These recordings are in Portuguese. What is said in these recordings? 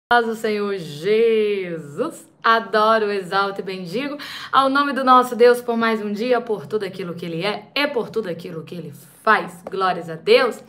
O Senhor Jesus, adoro, exalto e bendigo ao nome do nosso Deus por mais um dia, por tudo aquilo que Ele é e por tudo aquilo que Ele faz. Glórias a Deus.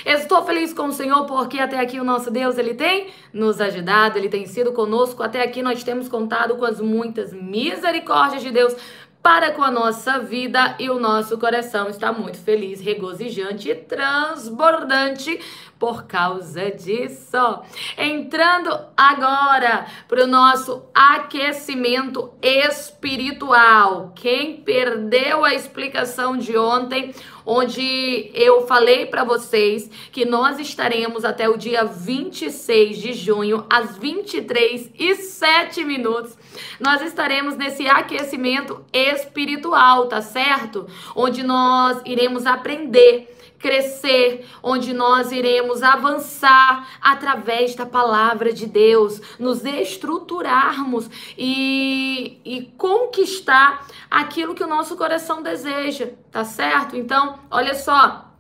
Estou feliz com o Senhor porque até aqui o nosso Deus, Ele tem nos ajudado, Ele tem sido conosco. Até aqui nós temos contado com as muitas misericórdias de Deus para com a nossa vida e o nosso coração está muito feliz, regozijante e transbordante por causa disso. Entrando agora para o nosso aquecimento espiritual. Quem perdeu a explicação de ontem, onde eu falei para vocês que nós estaremos até o dia 26 de junho, às 23h07, nós estaremos nesse aquecimento espiritual, tá certo? Onde nós iremos aprender, crescer, onde nós iremos avançar através da palavra de Deus, nos estruturarmos e conquistar aquilo que o nosso coração deseja, tá certo? Então, olha só,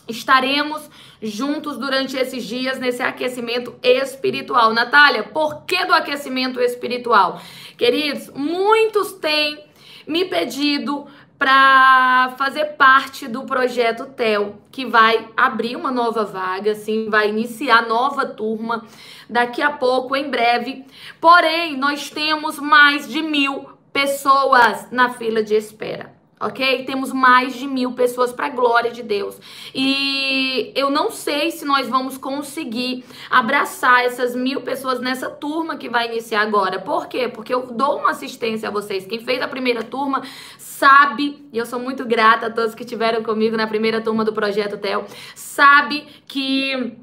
estaremos juntos durante esses dias nesse aquecimento espiritual. Natália, por que do aquecimento espiritual? Queridos, muitos têm me pedido para fazer parte do projeto TEL, que vai abrir uma nova vaga, assim, vai iniciar nova turma daqui a pouco, em breve. Porém, nós temos mais de 1.000 pessoas na fila de espera. Ok? Temos mais de 1.000 pessoas para a glória de Deus. E eu não sei se nós vamos conseguir abraçar essas 1.000 pessoas nessa turma que vai iniciar agora. Por quê? Porque eu dou uma assistência a vocês. Quem fez a primeira turma sabe, e eu sou muito grata a todos que estiveram comigo na primeira turma do Projeto TEL, sabe que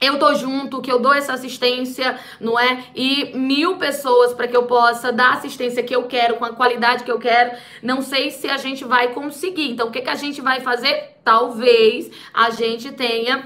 eu tô junto, que eu dou essa assistência, não é? E 1.000 pessoas para que eu possa dar a assistência que eu quero, com a qualidade que eu quero. Não sei se a gente vai conseguir. Então, o que a gente vai fazer? Talvez a gente tenha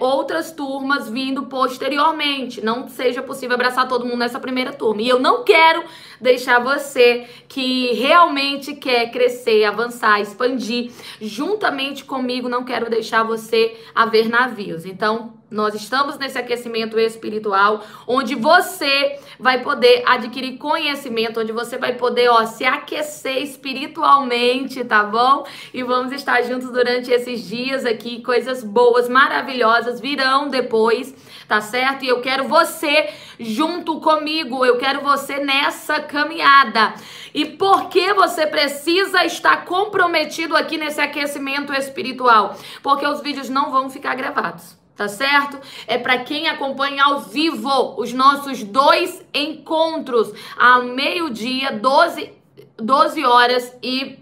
outras turmas vindo posteriormente. Não seja possível abraçar todo mundo nessa primeira turma. E eu não quero deixar você que realmente quer crescer, avançar, expandir juntamente comigo. Não quero deixar você a ver navios. Então, nós estamos nesse aquecimento espiritual, onde você vai poder adquirir conhecimento, onde você vai poder, se aquecer espiritualmente, tá bom? E vamos estar juntos durante esses dias aqui, coisas boas, maravilhosas virão depois, tá certo? E eu quero você junto comigo, eu quero você nessa caminhada. E por que você precisa estar comprometido aqui nesse aquecimento espiritual? Porque os vídeos não vão ficar gravados. Tá certo? É para quem acompanha ao vivo os nossos 2 encontros ao meio-dia, 12h07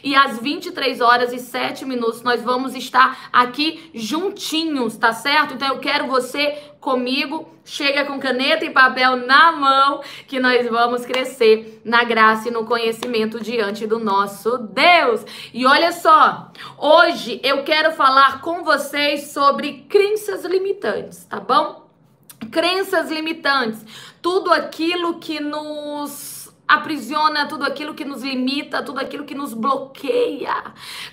e às 23h07 nós vamos estar aqui juntinhos, tá certo? Então eu quero você comigo, chega com caneta e papel na mão, que nós vamos crescer na graça e no conhecimento diante do nosso Deus. E olha só, hoje eu quero falar com vocês sobre crenças limitantes, tá bom? Crenças limitantes, tudo aquilo que nos aprisiona, tudo aquilo que nos limita, tudo aquilo que nos bloqueia.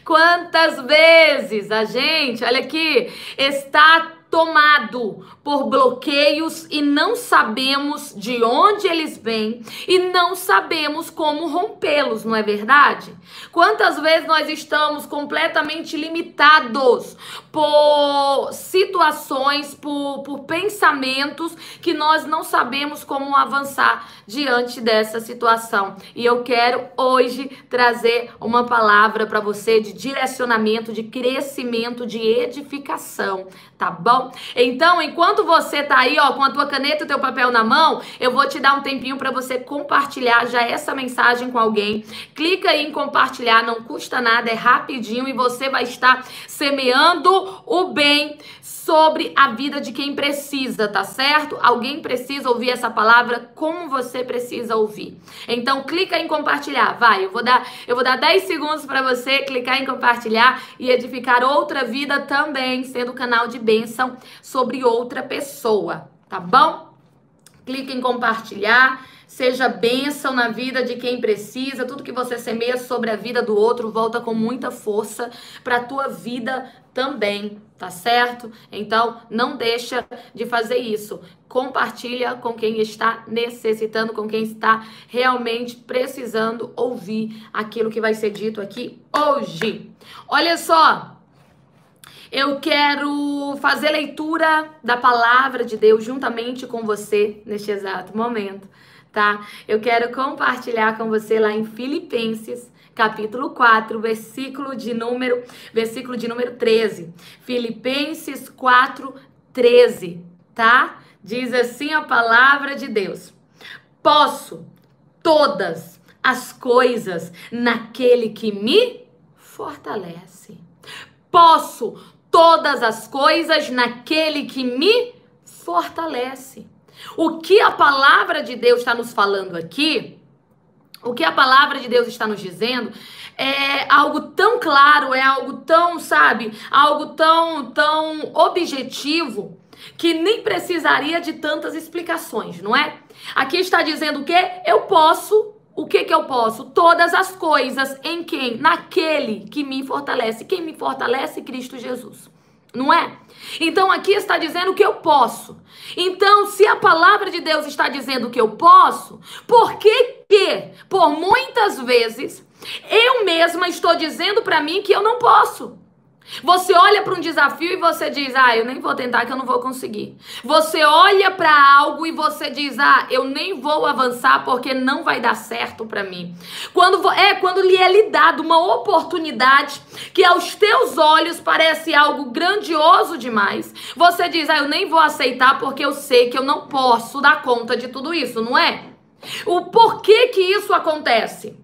Quantas vezes a gente, olha aqui, está tomado por bloqueios e não sabemos de onde eles vêm e não sabemos como rompê-los, não é verdade? Quantas vezes nós estamos completamente limitados por situações, por pensamentos que nós não sabemos como avançar diante dessa situação. E eu quero hoje trazer uma palavra para você de direcionamento, de crescimento, de edificação, tá bom? Então, enquanto você tá aí, com a tua caneta e o teu papel na mão, eu vou te dar um tempinho para você compartilhar já essa mensagem com alguém. Clica aí em compartilhar, não custa nada, é rapidinho e você vai estar semeando o bem sobre a vida de quem precisa, tá certo? Alguém precisa ouvir essa palavra como você precisa ouvir. Então, clica em compartilhar, vai. Eu vou dar 10 segundos para você clicar em compartilhar e edificar outra vida também, sendo canal de bênção sobre outra pessoa, tá bom? Clica em compartilhar, Seja bênção na vida de quem precisa. Tudo que você semeia sobre a vida do outro volta com muita força para a tua vida também, tá certo? Então, não deixa de fazer isso. Compartilha com quem está necessitando, com quem está realmente precisando ouvir aquilo que vai ser dito aqui hoje. Olha só, eu quero fazer leitura da palavra de Deus juntamente com você neste exato momento, tá? Eu quero compartilhar com você lá em Filipenses, capítulo 4, versículo de número 13. Filipenses 4, 13, tá? Diz assim a palavra de Deus: posso todas as coisas naquele que me fortalece. Posso todas as coisas naquele que me fortalece. O que a palavra de Deus está nos falando aqui, o que a palavra de Deus está nos dizendo, é algo tão claro, é algo tão, sabe, algo tão objetivo, que nem precisaria de tantas explicações, não é? Aqui está dizendo o quê? Eu posso. O que eu posso? Todas as coisas em quem? Naquele que me fortalece. Quem me fortalece? Cristo Jesus. Não é? Então aqui está dizendo que eu posso. Então, se a palavra de Deus está dizendo que eu posso, por que por muitas vezes eu mesma estou dizendo para mim que eu não posso? Você olha para um desafio e você diz: eu nem vou tentar que eu não vou conseguir. Você olha para algo e você diz: eu nem vou avançar porque não vai dar certo para mim. Quando lhe é dada uma oportunidade que aos teus olhos parece algo grandioso demais, você diz: eu nem vou aceitar porque eu sei que eu não posso dar conta de tudo isso, não é? O porquê que isso acontece?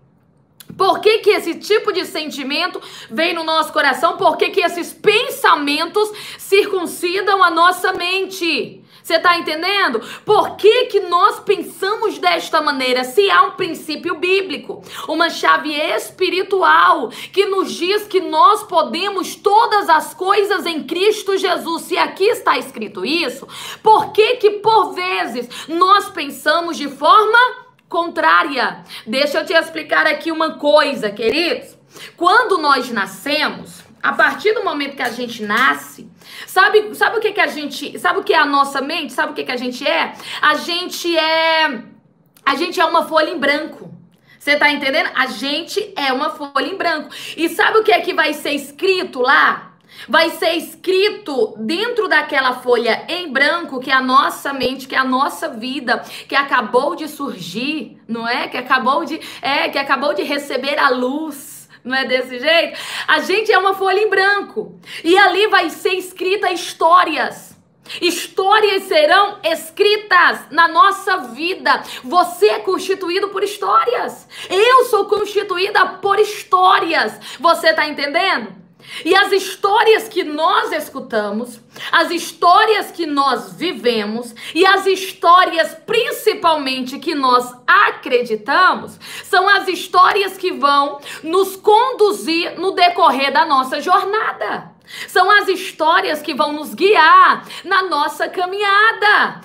Por que esse tipo de sentimento vem no nosso coração? Por que esses pensamentos circuncidam a nossa mente? Você tá entendendo? Por que nós pensamos desta maneira? Se há um princípio bíblico, uma chave espiritual que nos diz que nós podemos todas as coisas em Cristo Jesus. Se aqui está escrito isso, por que por vezes nós pensamos de forma contrária? Deixa eu te explicar aqui uma coisa, queridos. Quando nós nascemos, a partir do momento que a gente nasce, sabe o que a gente, sabe o que é a nossa mente? Sabe o que a gente é? A gente é uma folha em branco. Você tá entendendo? A gente é uma folha em branco. E sabe o que é que vai ser escrito lá? Vai ser escrito dentro daquela folha em branco, que é a nossa mente, que é a nossa vida, que acabou de surgir, não é? Que acabou de receber a luz. Não é desse jeito? A gente é uma folha em branco. E ali vai ser escrita histórias. Histórias serão escritas na nossa vida. Você é constituído por histórias. Eu sou constituída por histórias. Você tá entendendo? E as histórias que nós escutamos, as histórias que nós vivemos e as histórias principalmente que nós acreditamos, são as histórias que vão nos conduzir no decorrer da nossa jornada. São as histórias que vão nos guiar na nossa caminhada.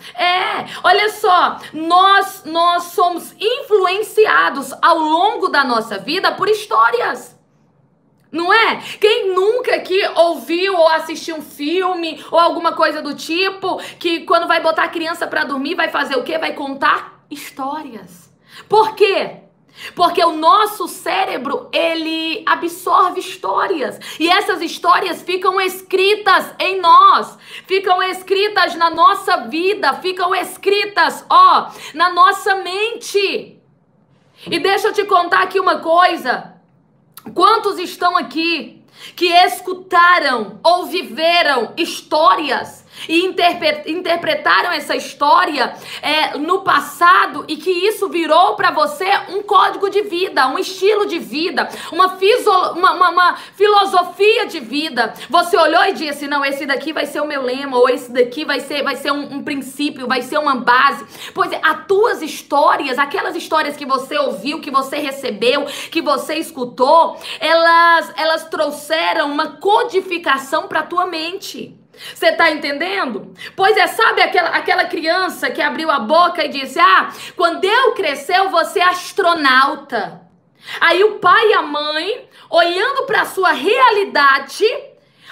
Olha só, nós somos influenciados ao longo da nossa vida por histórias. Não é? Quem nunca aqui ouviu ou assistiu um filme ou alguma coisa do tipo, que quando vai botar a criança pra dormir vai fazer o quê? Vai contar histórias. Por quê? Porque o nosso cérebro, ele absorve histórias. E essas histórias ficam escritas em nós. Ficam escritas na nossa vida. Ficam escritas, na nossa mente. E deixa eu te contar aqui uma coisa. Quantos estão aqui que escutaram ou viveram histórias e interpretaram essa história no passado e que isso virou para você um código de vida, um estilo de vida, uma filosofia de vida? Você olhou e disse: não, esse daqui vai ser o meu lema, ou esse daqui vai ser um princípio, vai ser uma base. Pois é, as tuas histórias, aquelas histórias que você ouviu, que você recebeu, que você escutou, elas trouxeram uma codificação para tua mente. Você tá entendendo? Pois é, sabe aquela criança que abriu a boca e disse: ah, quando eu crescer eu vou ser astronauta. Aí o pai e a mãe, olhando para a sua realidade,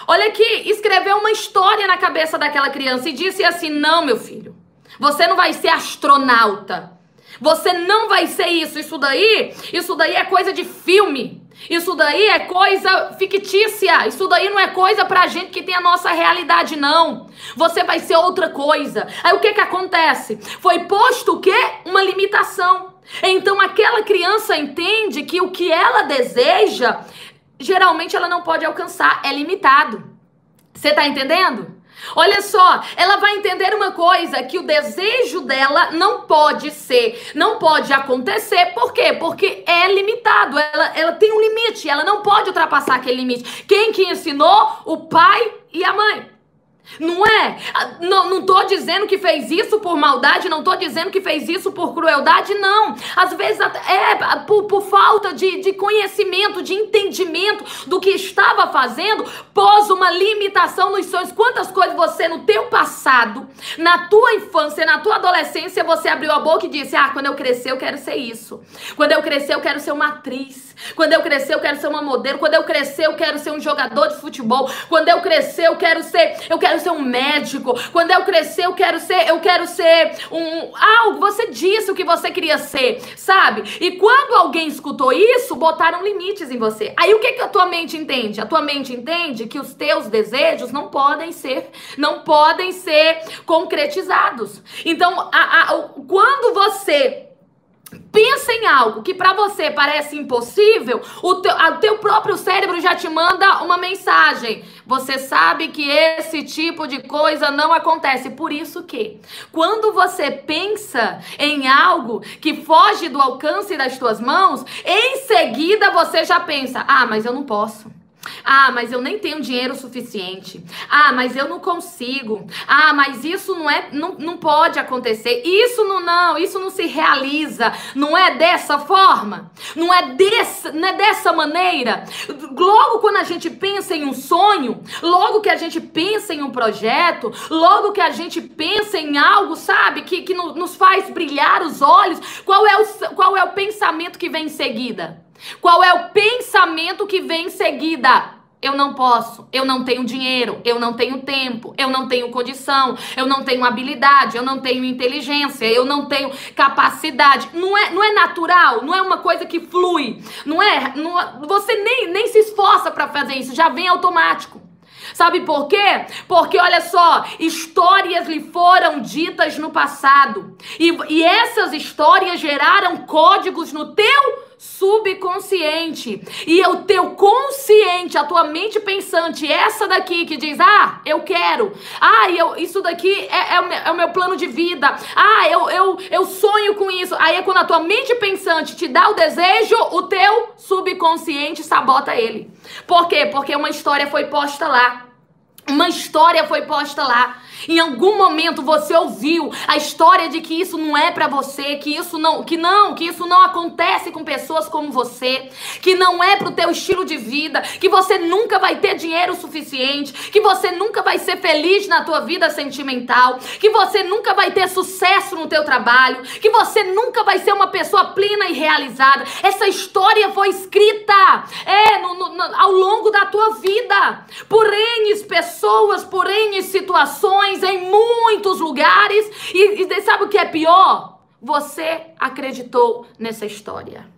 olha aqui, escreveu uma história na cabeça daquela criança e disse assim: não, meu filho, você não vai ser astronauta. Você não vai ser isso. Isso daí é coisa de filme. Isso daí é coisa fictícia. Isso daí não é coisa pra gente que tem a nossa realidade, não. Você vai ser outra coisa. Aí o que acontece? Foi posto o quê? Uma limitação. Então aquela criança entende que o que ela deseja, geralmente ela não pode alcançar, é limitado. Você tá entendendo? Olha só, ela vai entender uma coisa, que o desejo dela não pode acontecer. Por quê? Porque é limitado, ela tem um limite, ela não pode ultrapassar aquele limite. Quem que ensinou? O pai e a mãe. Não é? Não tô dizendo que fez isso por maldade, não tô dizendo que fez isso por crueldade, não. Às vezes é por falta de conhecimento, de entendimento do que estava fazendo, pôs uma limitação nos sonhos. Quantas coisas você no teu passado, na tua infância, na tua adolescência, você abriu a boca e disse: ah, quando eu crescer eu quero ser isso. Quando eu crescer eu quero ser uma atriz. Quando eu crescer eu quero ser uma modelo. Quando eu crescer eu quero ser um jogador de futebol. Quando eu crescer eu quero ser um médico. Quando eu crescer eu quero ser algo. Você disse o que você queria ser, sabe? E quando alguém escutou isso, botaram limites em você. Aí o que a tua mente entende? A tua mente entende que os teus desejos não podem ser concretizados. Então, quando você pensa em algo que pra você parece impossível, o teu próprio cérebro já te manda uma mensagem. Você sabe que esse tipo de coisa não acontece. Por isso que, quando você pensa em algo que foge do alcance das tuas mãos, em seguida você já pensa: ah, mas eu não posso. Ah, mas eu nem tenho dinheiro suficiente. Ah, mas eu não consigo. Ah, mas isso não pode acontecer. Isso não se realiza. Não é dessa forma. Não é dessa maneira. Logo quando a gente pensa em um sonho, logo que a gente pensa em um projeto, logo que a gente pensa em algo, sabe, que nos faz brilhar os olhos, qual é o pensamento que vem em seguida? Qual é o pensamento que vem em seguida? Eu não posso, eu não tenho dinheiro, eu não tenho tempo, eu não tenho condição, eu não tenho habilidade, eu não tenho inteligência, eu não tenho capacidade. Não é natural, não é uma coisa que flui, você nem se esforça para fazer isso, já vem automático. Sabe por quê? Porque, olha só, histórias lhe foram ditas no passado. E essas histórias geraram códigos no teu subconsciente. E o teu consciente, a tua mente pensante, essa daqui que diz: ah, eu quero. Ah, isso daqui é o meu plano de vida. Ah, eu sonho com isso. Aí é quando a tua mente pensante te dá o desejo, o teu subconsciente sabota ele. Por quê? Porque uma história foi posta lá. Uma história foi posta lá. Em algum momento você ouviu a história de que isso não é pra você, que isso não acontece com pessoas como você, que não é pro teu estilo de vida, que você nunca vai ter dinheiro suficiente, que você nunca vai ser feliz na tua vida sentimental, que você nunca vai ter sucesso no teu trabalho, que você nunca vai ser uma pessoa plena e realizada. Essa história foi escrita ao longo da tua vida, por N pessoas, por N situações, em muitos lugares. E sabe o que é pior? Você acreditou nessa história.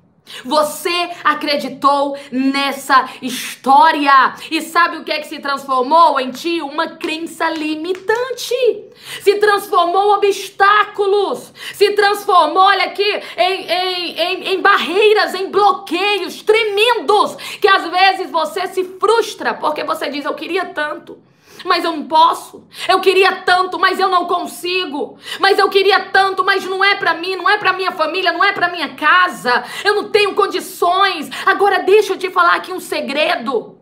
Você acreditou nessa história. E sabe o que é que se transformou em ti? Uma crença limitante. Se transformou em obstáculos. Se transformou, olha aqui, em barreiras, em bloqueios tremendos. Que às vezes você se frustra porque você diz: eu queria tanto, mas eu não posso. Eu queria tanto, mas eu não consigo. Mas eu queria tanto, mas não é pra mim, não é pra minha família, não é pra minha casa. Eu não tenho condições. Agora deixa eu te falar aqui um segredo.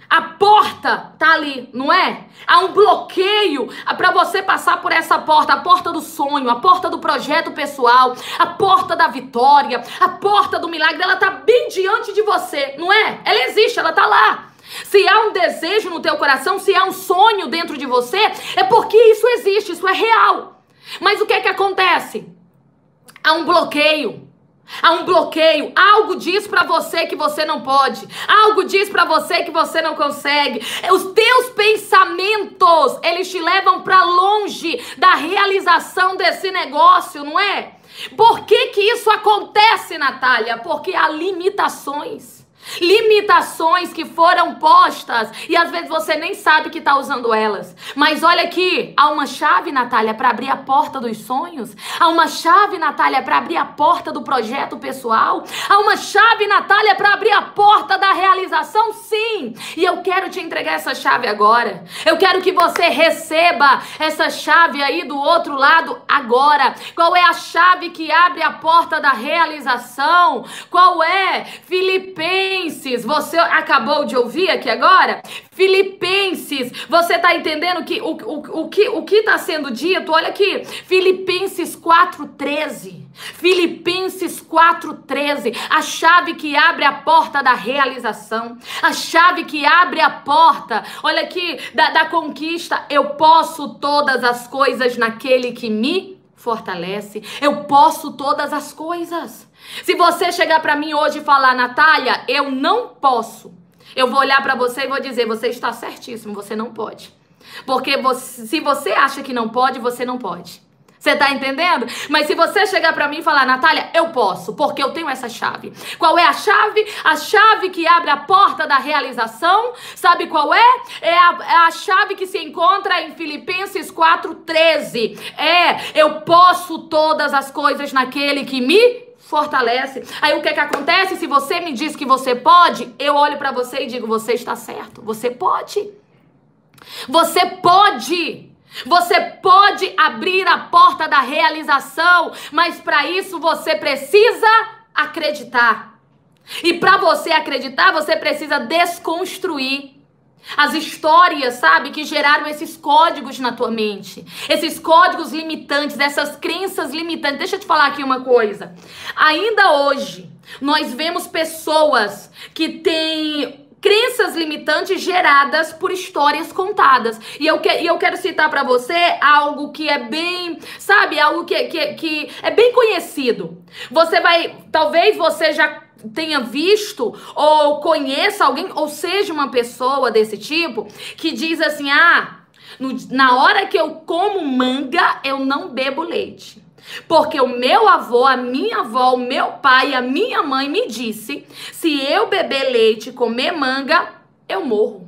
A porta tá ali, não é? Há um bloqueio para você passar por essa porta. A porta do sonho, a porta do projeto pessoal, a porta da vitória, a porta do milagre. Ela tá bem diante de você, não é? Ela existe, ela tá lá. Se há um desejo no teu coração, se há um sonho dentro de você, é porque isso existe, isso é real. Mas o que é que acontece? Há um bloqueio. Há um bloqueio. Algo diz pra você que você não pode. Algo diz pra você que você não consegue. Os teus pensamentos, eles te levam pra longe da realização desse negócio, não é? Por que que isso acontece, Natália? Porque há limitações. Limitações que foram postas e às vezes você nem sabe que está usando elas. Mas olha aqui, há uma chave, Natália, para abrir a porta dos sonhos. Há uma chave, Natália, para abrir a porta do projeto pessoal. Há uma chave, Natália, para abrir a porta da realização, sim. E eu quero te entregar essa chave agora. Eu quero que você receba essa chave aí do outro lado agora. Qual é a chave que abre a porta da realização? Qual é? Filipenses. Você acabou de ouvir aqui agora? Filipenses, você tá entendendo que o que tá sendo dito? Olha aqui, Filipenses 4:13. Filipenses 4:13, a chave que abre a porta da realização, a chave que abre a porta, olha aqui, da conquista. Eu posso todas as coisas naquele que me fortalece. Eu posso todas as coisas. Se você chegar pra mim hoje e falar, Natália, eu não posso, eu vou olhar pra você e vou dizer, você está certíssimo, você não pode. Porque se você acha que não pode, você não pode. Você tá entendendo? Mas se você chegar pra mim e falar, Natália, eu posso, porque eu tenho essa chave. Qual é a chave? A chave que abre a porta da realização. Sabe qual é? É a chave que se encontra em Filipenses 4:13. Eu posso todas as coisas naquele que me fortalece. Aí o que acontece? Se você me diz que você pode, eu olho pra você e digo, você está certo. Você pode. Você pode. Você pode abrir a porta da realização, mas para isso você precisa acreditar. E para você acreditar, você precisa desconstruir as histórias, sabe, que geraram esses códigos na tua mente. Esses códigos limitantes, essas crenças limitantes. Deixa eu te falar aqui uma coisa. Ainda hoje, nós vemos pessoas que têm crenças limitantes geradas por histórias contadas. E eu quero citar pra você algo que é bem, sabe, algo que é bem conhecido. Talvez você já tenha visto ou conheça alguém, ou seja uma pessoa desse tipo, que diz assim, na hora que eu como manga, eu não bebo leite. Porque o meu avô, a minha avó, o meu pai, a minha mãe me disse, se eu beber leite e comer manga, eu morro.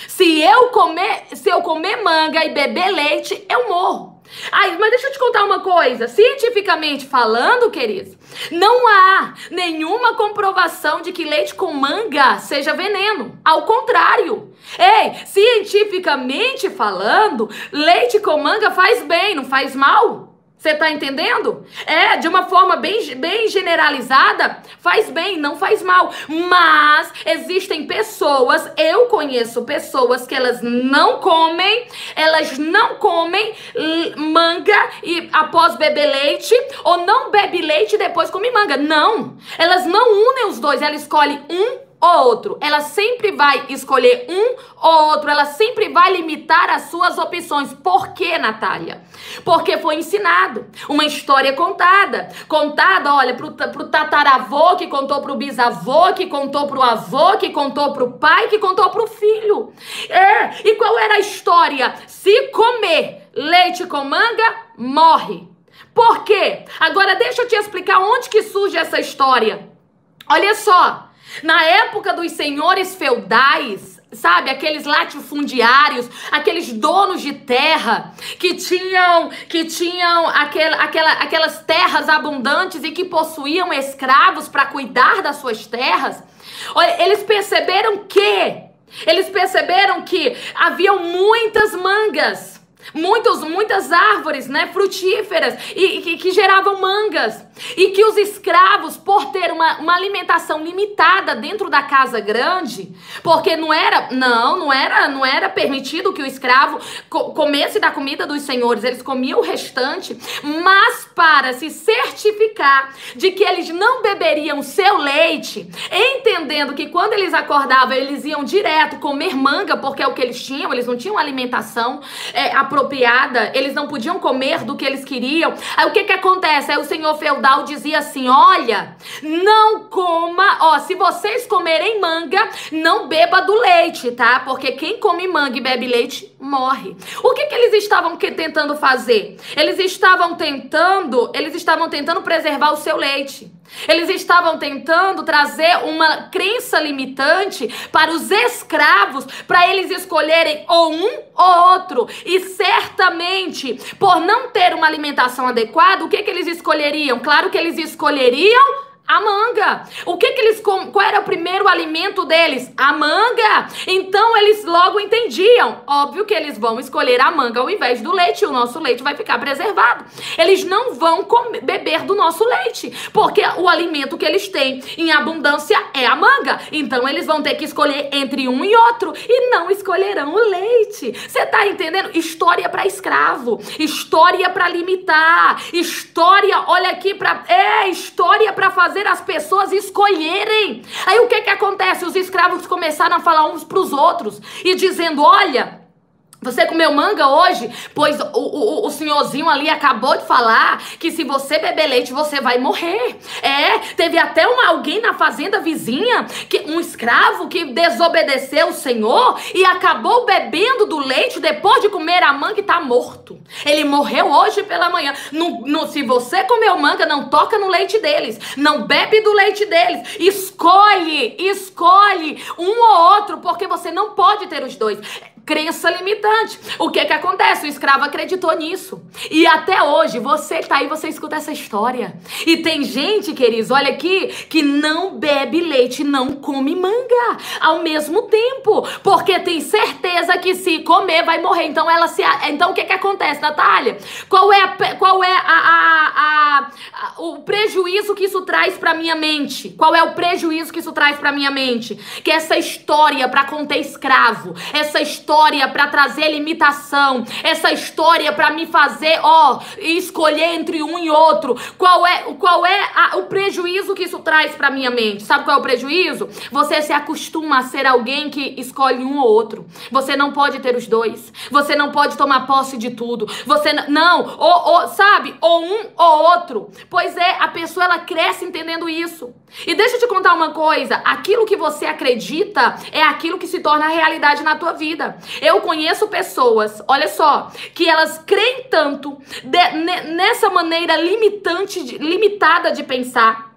Se eu comer manga e beber leite, eu morro. Mas deixa eu te contar uma coisa. Cientificamente falando, queridos, não há nenhuma comprovação de que leite com manga seja veneno. Ao contrário. Cientificamente falando, leite com manga faz bem, não faz mal. Você tá entendendo? De uma forma bem generalizada, faz bem, não faz mal. Mas existem pessoas, eu conheço pessoas que elas não comem manga e após beber leite, ou não bebe leite e depois come manga. Não, elas não unem os dois, ela escolhe um ou outro. Ela sempre vai escolher um ou outro, ela sempre vai limitar as suas opções. Por quê, Natália? Porque foi ensinado, uma história contada, olha, pro tataravô, que contou pro bisavô, que contou pro avô, que contou pro pai, que contou pro filho. E qual era a história? Se comer leite com manga, morre. Por quê? Agora deixa eu te explicar onde que surge essa história. Olha só. Na época dos senhores feudais, sabe, aqueles latifundiários, aqueles donos de terra que tinham aquelas terras abundantes e que possuíam escravos para cuidar das suas terras, olha, eles perceberam que haviam muitas mangas, muitas árvores, né, frutíferas e que geravam mangas. E que os escravos, por ter uma alimentação limitada dentro da casa grande, porque não era permitido que o escravo comesse da comida dos senhores, eles comiam o restante, mas para se certificar de que eles não beberiam seu leite, entendendo que quando eles acordavam, eles iam direto comer manga, porque é o que eles tinham, eles não tinham alimentação apropriada, eles não podiam comer do que eles queriam. Aí o que acontece? Aí o senhor feudal dizia assim: olha, não coma, se vocês comerem manga, não beba do leite, tá? Porque quem come manga e bebe leite morre. O que eles estavam tentando fazer? Eles estavam tentando preservar o seu leite. Eles estavam tentando trazer uma crença limitante para os escravos, para eles escolherem ou um ou outro. E certamente, por não ter uma alimentação adequada, o que eles escolheriam? Claro que eles escolheriam a manga. Qual era o primeiro alimento deles? A manga. Então eles logo entendiam. Óbvio que eles vão escolher a manga ao invés do leite. E o nosso leite vai ficar preservado. Eles não vão beber do nosso leite, porque o alimento que eles têm em abundância é a manga. Então eles vão ter que escolher entre um e outro e não escolherão o leite. Você tá entendendo? História para escravo, história para limitar, história, olha aqui, história para fazer as pessoas escolherem. Aí o que acontece? Os escravos começaram a falar uns pros outros e dizendo: olha, você comeu manga hoje? Pois o senhorzinho ali acabou de falar que se você beber leite, você vai morrer. Teve até alguém na fazenda vizinha, um escravo que desobedeceu o senhor e acabou bebendo do leite depois de comer a manga e tá morto. Ele morreu hoje pela manhã. Se você comeu manga, não toca no leite deles. Não bebe do leite deles. Escolhe um ou outro, porque você não pode ter os dois. Crença limitante. O que acontece? O escravo acreditou nisso. E até hoje, você tá aí, você escuta essa história. E tem gente, queridos, olha aqui, que não bebe leite, não come manga ao mesmo tempo. Porque tem certeza que se comer, vai morrer. Então, então o que acontece, Natália? Qual é o prejuízo que isso traz pra minha mente? Qual é o prejuízo que isso traz pra minha mente? Que essa história pra conter escravo, essa história para trazer limitação, essa história para me fazer, escolher entre um e outro. Qual é o prejuízo que isso traz para minha mente? Sabe qual é o prejuízo? Você se acostuma a ser alguém que escolhe um ou outro. Você não pode ter os dois. Você não pode tomar posse de tudo. Você sabe? Ou um ou outro. Pois a pessoa ela cresce entendendo isso. E deixa eu te contar uma coisa, aquilo que você acredita é aquilo que se torna realidade na tua vida. Eu conheço pessoas, olha só, que elas creem tanto nessa maneira limitada de pensar.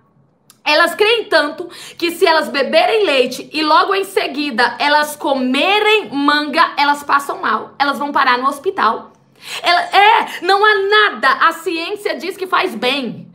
Elas creem tanto que se elas beberem leite e logo em seguida elas comerem manga, elas passam mal. Elas vão parar no hospital. Não há nada, a ciência diz que faz bem.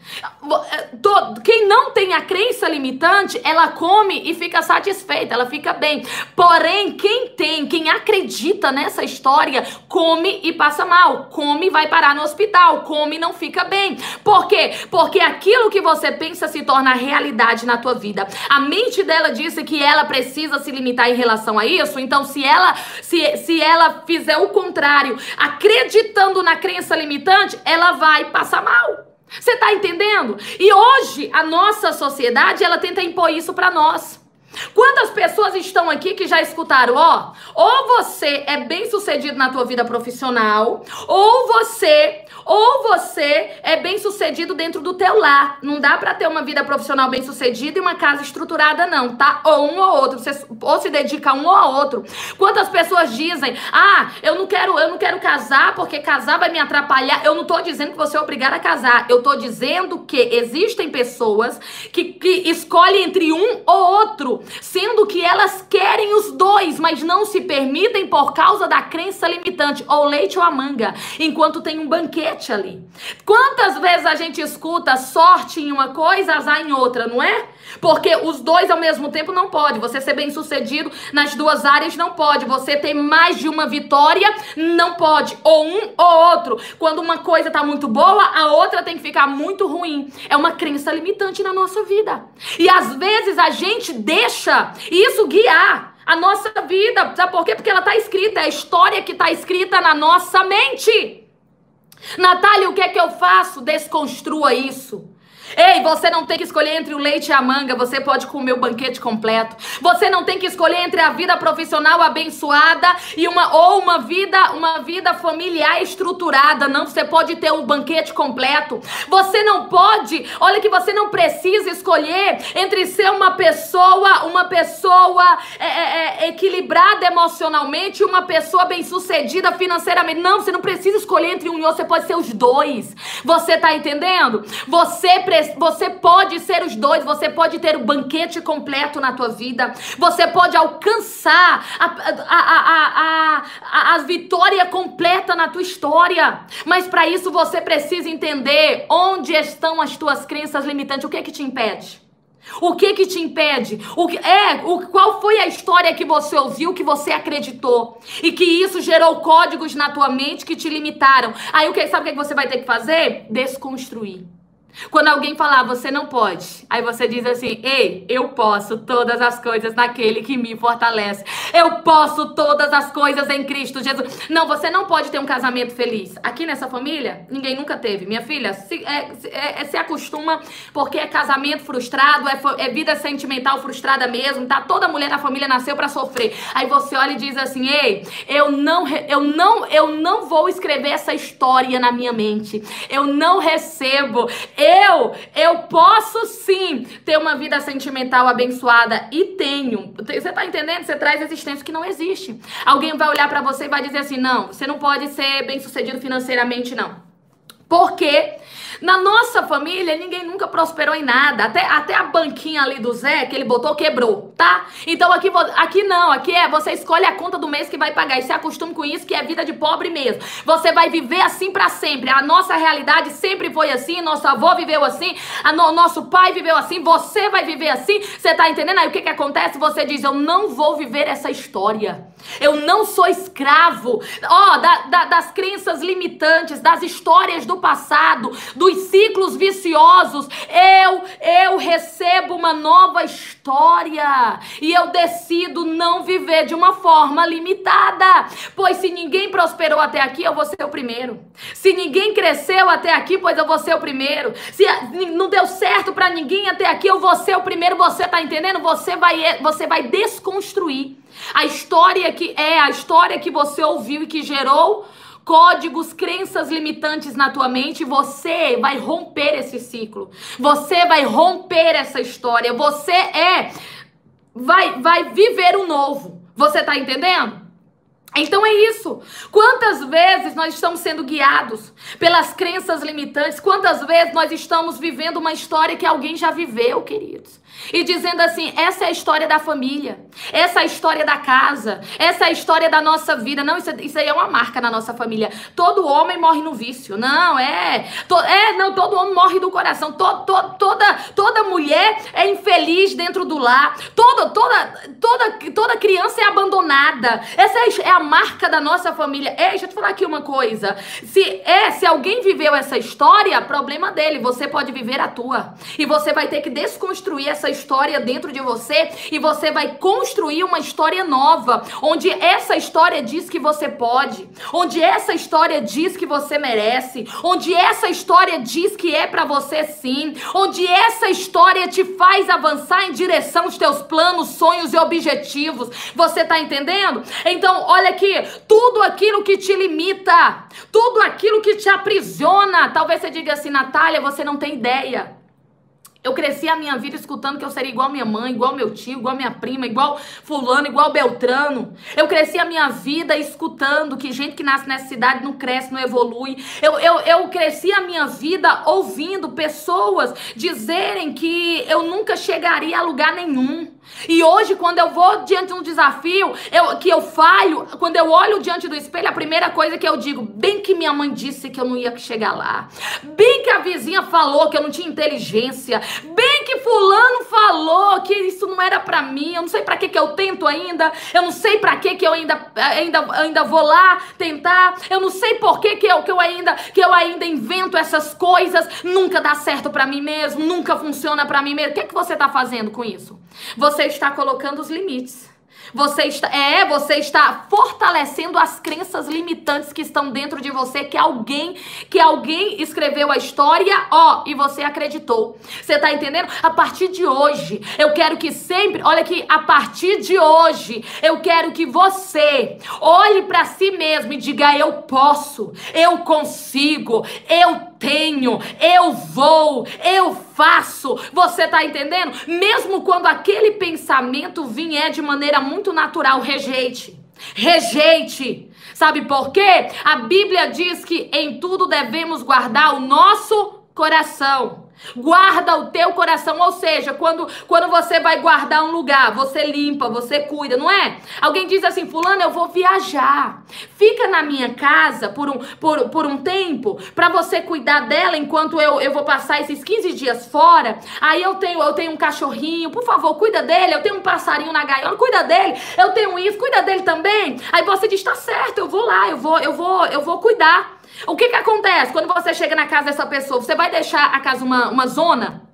Quem não tem a crença limitante, ela come e fica satisfeita, ela fica bem. Porém, quem acredita nessa história, come e passa mal, come e vai parar no hospital, come e não fica bem. Por quê? Porque aquilo que você pensa se torna realidade na tua vida. A mente dela disse que ela precisa se limitar em relação a isso, então se ela fizer o contrário, acreditando na crença limitante, ela vai passar mal. Você tá entendendo? E hoje a nossa sociedade, ela tenta impor isso pra nós. Quantas pessoas estão aqui que já escutaram, ou você é bem sucedido na tua vida profissional, ou você é bem sucedido dentro do teu lar. Não dá pra ter uma vida profissional bem sucedida e uma casa estruturada não, tá? Ou um ou outro, você ou se dedica a um ou a outro. Quantas pessoas dizem, eu não quero casar porque casar vai me atrapalhar. Eu não tô dizendo que você é obrigado a casar, eu tô dizendo que existem pessoas que escolhem entre um ou outro, sendo que elas querem os dois, mas não se permitem por causa da crença limitante, ou leite ou a manga, enquanto tem um banquete ali. Quantas vezes a gente escuta sorte em uma coisa, azar em outra, não é? Porque os dois ao mesmo tempo não pode. Você ser bem sucedido nas duas áreas não pode. Você ter mais de uma vitória não pode. Ou um ou outro. Quando uma coisa tá muito boa, a outra tem que ficar muito ruim. É uma crença limitante na nossa vida. E às vezes a gente deixa isso guiar a nossa vida. Sabe por quê? Porque ela tá escrita. É a história que tá escrita na nossa mente. Natália, o que é que eu faço? Desconstrua isso. Ei, você não tem que escolher entre o leite e a manga, você pode comer o banquete completo. Você não tem que escolher entre a vida profissional abençoada e uma vida familiar estruturada. Não, você pode ter um banquete completo. Você não pode, olha que você não precisa escolher entre ser uma pessoa equilibrada emocionalmente e uma pessoa bem-sucedida financeiramente. Não, você não precisa escolher entre um e outro, você pode ser os dois. Você tá entendendo? Você pode ser os dois, você pode ter o banquete completo na tua vida, você pode alcançar a vitória completa na tua história, mas para isso você precisa entender onde estão as tuas crenças limitantes. O que é que te impede? O que que te impede? Qual foi a história que você ouviu, que você acreditou e que isso gerou códigos na tua mente que te limitaram? Aí sabe o que você vai ter que fazer? Desconstruir. Quando alguém falar, você não pode, aí você diz assim, ei, eu posso todas as coisas naquele que me fortalece. Eu posso todas as coisas em Cristo Jesus. Não, você não pode ter um casamento feliz. Aqui nessa família, ninguém nunca teve. Minha filha, se acostuma, porque é casamento frustrado, é vida sentimental frustrada mesmo, tá? Toda mulher na família nasceu pra sofrer. Aí você olha e diz assim, ei, eu não vou escrever essa história na minha mente. Eu não recebo. Eu posso sim ter uma vida sentimental abençoada e tenho. Você tá entendendo? Você traz existência que não existe. Alguém vai olhar pra você e vai dizer assim, não, você não pode ser bem-sucedido financeiramente, não. Porque na nossa família ninguém nunca prosperou em nada. Até a banquinha ali do Zé que ele botou quebrou, tá? Então aqui não, aqui você escolhe a conta do mês que vai pagar e se acostume com isso, que é vida de pobre mesmo. Você vai viver assim pra sempre. A nossa realidade sempre foi assim, nosso avô viveu assim, nosso pai viveu assim, você vai viver assim. Você tá entendendo? Aí o que acontece? Você diz, eu não vou viver essa história. Eu não sou escravo das crenças limitantes, das histórias do passado, dos ciclos viciosos. Eu recebo uma nova história e eu decido não viver de uma forma limitada. Pois se ninguém prosperou até aqui, eu vou ser o primeiro. Se ninguém cresceu até aqui, pois eu vou ser o primeiro. Se não deu certo pra ninguém até aqui, eu vou ser o primeiro. Você tá entendendo? Você vai desconstruir a história que você ouviu e que gerou códigos, crenças limitantes na tua mente. Você vai romper esse ciclo. Você vai romper essa história. Você vai viver o novo. Você tá entendendo? Então é isso. Quantas vezes nós estamos sendo guiados pelas crenças limitantes? Quantas vezes nós estamos vivendo uma história que alguém já viveu, queridos? E dizendo assim, essa é a história da família, essa é a história da casa, essa é a história da nossa vida. Não, isso aí é uma marca na nossa família. Todo homem morre no vício. Não, todo homem morre do coração. Toda mulher é infeliz dentro do lar. Toda criança é abandonada. Essa é a marca da nossa família. Deixa eu te falar aqui uma coisa. Se alguém viveu essa história, problema dele. Você pode viver a tua. E você vai ter que desconstruir essa história dentro de você e você vai construir uma história nova, onde essa história diz que você pode, onde essa história diz que você merece, onde essa história diz que é pra você sim, onde essa história te faz avançar em direção aos teus planos, sonhos e objetivos. Você tá entendendo? Então, olha aqui, tudo aquilo que te limita, tudo aquilo que te aprisiona, talvez você diga assim, Natália, você não tem ideia. Eu cresci a minha vida escutando que eu seria igual minha mãe, igual meu tio, igual minha prima, igual fulano, igual Beltrano. Eu cresci a minha vida escutando que gente que nasce nessa cidade não cresce, não evolui. Eu cresci a minha vida ouvindo pessoas dizerem que eu nunca chegaria a lugar nenhum. E hoje, quando eu vou diante de um desafio, que eu falho, quando eu olho diante do espelho, a primeira coisa que eu digo, bem que minha mãe disse que eu não ia chegar lá. Bem que vizinha falou que eu não tinha inteligência. Bem que fulano falou que isso não era pra mim. Eu não sei pra que eu tento ainda. Eu não sei pra que eu ainda vou lá tentar. Eu não sei por que eu ainda invento essas coisas. Nunca dá certo pra mim mesmo. Nunca funciona pra mim mesmo. O que você tá fazendo com isso? Você está colocando os limites. Você está fortalecendo as crenças limitantes que estão dentro de você, que alguém escreveu a história, e você acreditou. Você tá entendendo? A partir de hoje, eu quero que sempre, olha aqui, a partir de hoje, eu quero que você olhe pra si mesmo e diga: eu posso, eu consigo, eu tenho, eu vou, eu faço. Você tá entendendo? Mesmo quando aquele pensamento vier de maneira muito natural, rejeite. Rejeite. Sabe por quê? A Bíblia diz que em tudo devemos guardar o nosso coração. Guarda o teu coração, ou seja, quando você vai guardar um lugar, você limpa, você cuida, não é? Alguém diz assim: fulano, eu vou viajar, fica na minha casa por um tempo, pra você cuidar dela enquanto eu vou passar esses 15 dias fora. Aí eu tenho um cachorrinho, por favor, cuida dele. Eu tenho um passarinho na gaiola, cuida dele. Eu tenho isso, cuida dele também. Aí você diz: tá certo, eu vou lá, eu vou cuidar. O que acontece quando você chega na casa dessa pessoa? Você vai deixar a casa uma zona?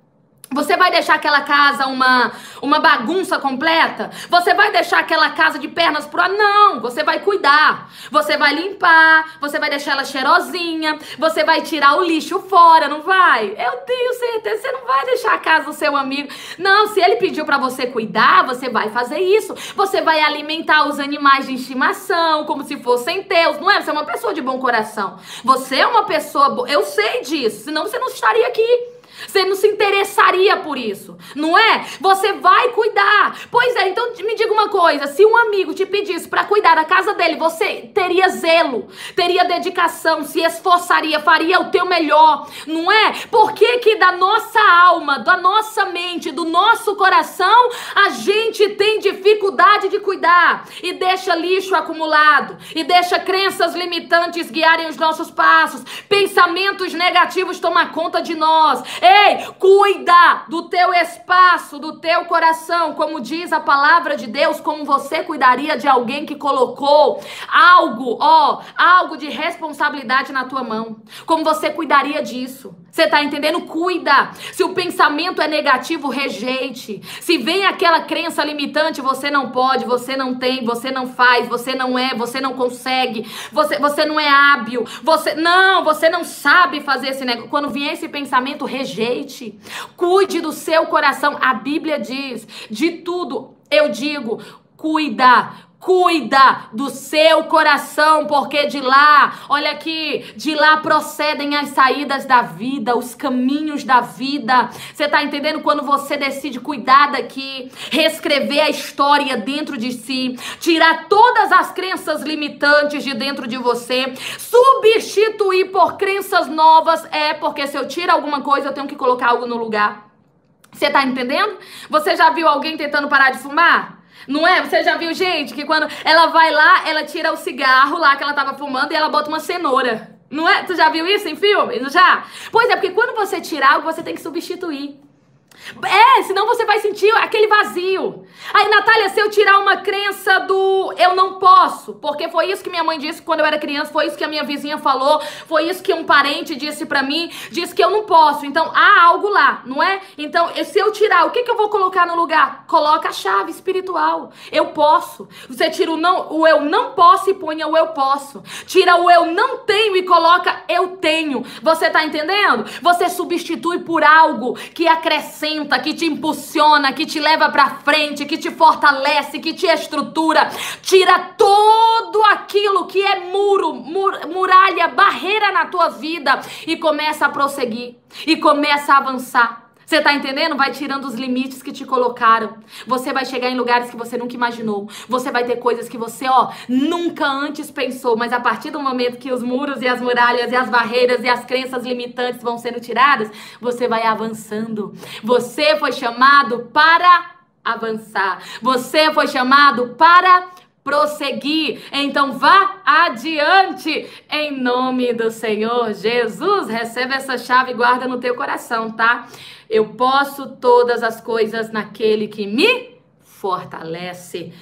Você vai deixar aquela casa uma bagunça completa? Você vai deixar aquela casa de pernas pro ar? Não, você vai cuidar. Você vai limpar, você vai deixar ela cheirosinha, você vai tirar o lixo fora, não vai? Eu tenho certeza, você não vai deixar a casa do seu amigo. Não, se ele pediu pra você cuidar, você vai fazer isso. Você vai alimentar os animais de estimação como se fossem teus, não é? Você é uma pessoa de bom coração. Você é uma pessoa boa, eu sei disso, senão você não estaria aqui. Você não se interessaria por isso, não é? Você vai cuidar. Pois é, então me diga uma coisa: se um amigo te pedisse para cuidar da casa dele, você teria zelo, teria dedicação, se esforçaria, faria o teu melhor, não é? Por que que da nossa alma, da nossa mente, do nosso coração, a gente tem dificuldade de cuidar e deixa lixo acumulado e deixa crenças limitantes guiarem os nossos passos, pensamentos negativos tomar conta de nós? Ei, cuida do teu espaço, do teu coração, como diz a palavra de Deus, como você cuidaria de alguém que colocou algo de responsabilidade na tua mão. Como você cuidaria disso? Você tá entendendo? Cuida. Se o pensamento é negativo, rejeite. Se vem aquela crença limitante, você não pode, você não tem, você não faz, você não é, você não consegue, você não é hábil, você não sabe fazer esse negócio. Quando vier esse pensamento, rejeite. Cuide do seu coração. A Bíblia diz: de tudo eu digo, cuida do seu coração, porque de lá, olha aqui, de lá procedem as saídas da vida, os caminhos da vida. Você tá entendendo? Quando você decide cuidar daqui, reescrever a história dentro de si, tirar todas as crenças limitantes de dentro de você, substituir por crenças novas, porque se eu tiro alguma coisa, eu tenho que colocar algo no lugar. Você tá entendendo? Você já viu alguém tentando parar de fumar? Não é? Você já viu gente que quando ela vai lá, ela tira o cigarro lá que ela tava fumando e ela bota uma cenoura. Não é? Tu já viu isso em filme? Já? Pois é, porque quando você tira algo, você tem que substituir. Senão você vai sentir aquele vazio. Aí, Natália, se eu tirar uma crença do eu não posso, porque foi isso que minha mãe disse quando eu era criança, foi isso que a minha vizinha falou, foi isso que um parente disse pra mim, disse que eu não posso. Então, há algo lá, não é? Então, se eu tirar, o que eu vou colocar no lugar? Coloca a chave espiritual. Eu posso. Você tira o eu não posso e põe o eu posso. Tira o eu não tenho e coloca eu tenho. Você tá entendendo? Você substitui por algo que acrescenta, que te impulsiona, que te leva pra frente, que te fortalece, que te estrutura. Tira tudo aquilo que é muralha, barreira na tua vida e começa a prosseguir e começa a avançar. Você tá entendendo? Vai tirando os limites que te colocaram. Você vai chegar em lugares que você nunca imaginou. Você vai ter coisas que você, nunca antes pensou. Mas a partir do momento que os muros e as muralhas e as barreiras e as crenças limitantes vão sendo tiradas, você vai avançando. Você foi chamado para avançar. Você foi chamado para prosseguir. Então vá adiante em nome do Senhor Jesus. Receba essa chave e guarda no teu coração, tá? Eu posso todas as coisas naquele que me fortalece.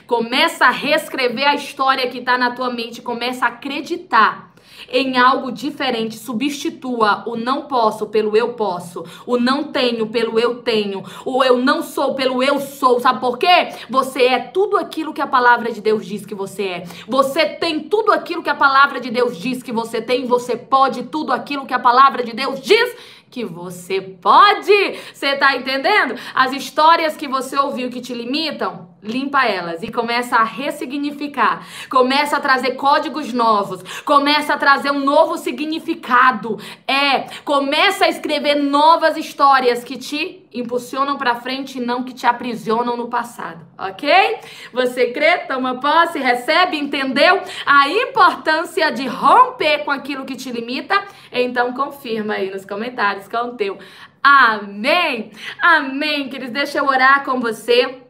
Começa a reescrever a história que tá na tua mente, começa a acreditar em algo diferente. Substitua o não posso pelo eu posso, o não tenho pelo eu tenho, o eu não sou pelo eu sou. Sabe por quê? Você é tudo aquilo que a palavra de Deus diz que você é. Você tem tudo aquilo que a palavra de Deus diz que você tem. Você pode tudo aquilo que a palavra de Deus diz que você pode. Você tá entendendo? As histórias que você ouviu que te limitam, limpa elas e começa a ressignificar. Começa a trazer códigos novos. Começa a trazer um novo significado. Começa a escrever novas histórias que te impulsionam pra frente e não que te aprisionam no passado, ok? Você crê, toma posse, recebe, entendeu a importância de romper com aquilo que te limita? Então confirma aí nos comentários com o teu amém. Amém, queridos. Deixa eu orar com você.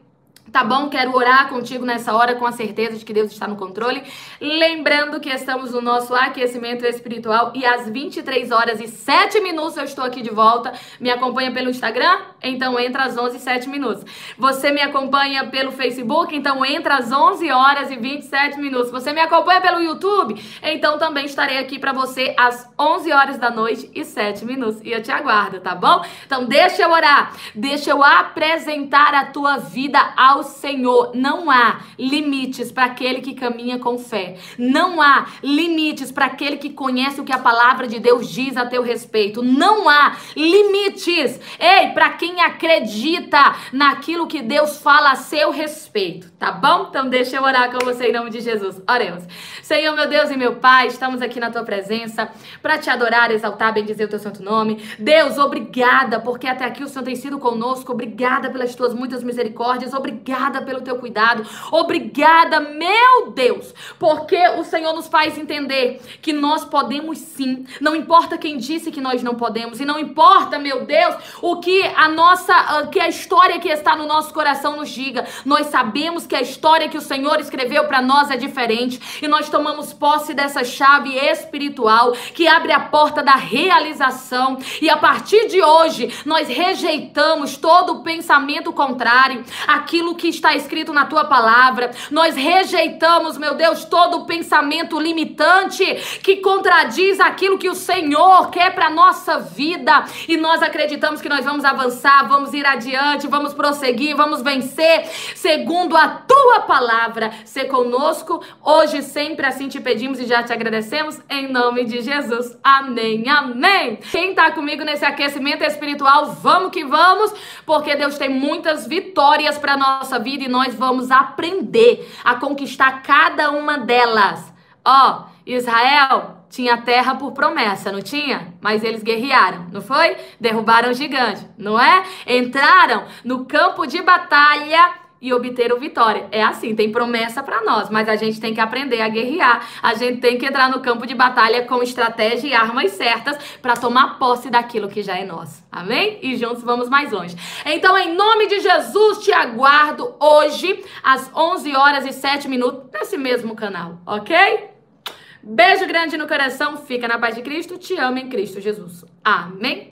Tá bom? Quero orar contigo nessa hora com a certeza de que Deus está no controle. Lembrando que estamos no nosso aquecimento espiritual e às 23h07 eu estou aqui de volta. Me acompanha pelo Instagram? Então entra às 11h07. Você me acompanha pelo Facebook? Então entra às 11h27. Você me acompanha pelo YouTube? Então também estarei aqui para você às 11h07. E eu te aguardo, tá bom? Então deixa eu orar. Deixa eu apresentar a tua vida ao Senhor. Não há limites para aquele que caminha com fé. Não há limites para aquele que conhece o que a palavra de Deus diz a teu respeito. Não há limites, para quem acredita naquilo que Deus fala a seu respeito, tá bom? Então deixa eu orar com você em nome de Jesus. Oremos. Senhor, meu Deus e meu Pai, estamos aqui na tua presença para te adorar, exaltar, bendizer o teu santo nome. Deus, obrigada porque até aqui o Senhor tem sido conosco. Obrigada pelas tuas muitas misericórdias. Obrigada pelo teu cuidado. Obrigada, meu Deus, porque o Senhor nos faz entender que nós podemos sim. Não importa quem disse que nós não podemos. E não importa, meu Deus, o que a história que está no nosso coração nos diga. Nós sabemos que a história que o Senhor escreveu para nós é diferente. E nós tomamos posse dessa chave espiritual que abre a porta da realização. E a partir de hoje, nós rejeitamos todo o pensamento contrário àquilo que está escrito na tua palavra. Nós rejeitamos, meu Deus, todo o pensamento limitante que contradiz aquilo que o Senhor quer para nossa vida. E nós acreditamos que nós vamos avançar, vamos ir adiante, vamos prosseguir, vamos vencer segundo a tua palavra. Ser conosco hoje e sempre, assim te pedimos e já te agradecemos em nome de Jesus. Amém, amém. Quem tá comigo nesse aquecimento espiritual, vamos que vamos, porque Deus tem muitas vitórias para nossa vida e nós vamos aprender a conquistar cada uma delas. Israel tinha terra por promessa, não tinha? Mas eles guerrearam, não foi? Derrubaram o gigante, não é? Entraram no campo de batalha e obteram vitória. É assim, tem promessa para nós, mas a gente tem que aprender a guerrear. A gente tem que entrar no campo de batalha com estratégia e armas certas para tomar posse daquilo que já é nosso. Amém? E juntos vamos mais longe. Então, em nome de Jesus, te aguardo hoje às 11h07 nesse mesmo canal, ok? Beijo grande no coração, fica na paz de Cristo, te amo em Cristo Jesus. Amém?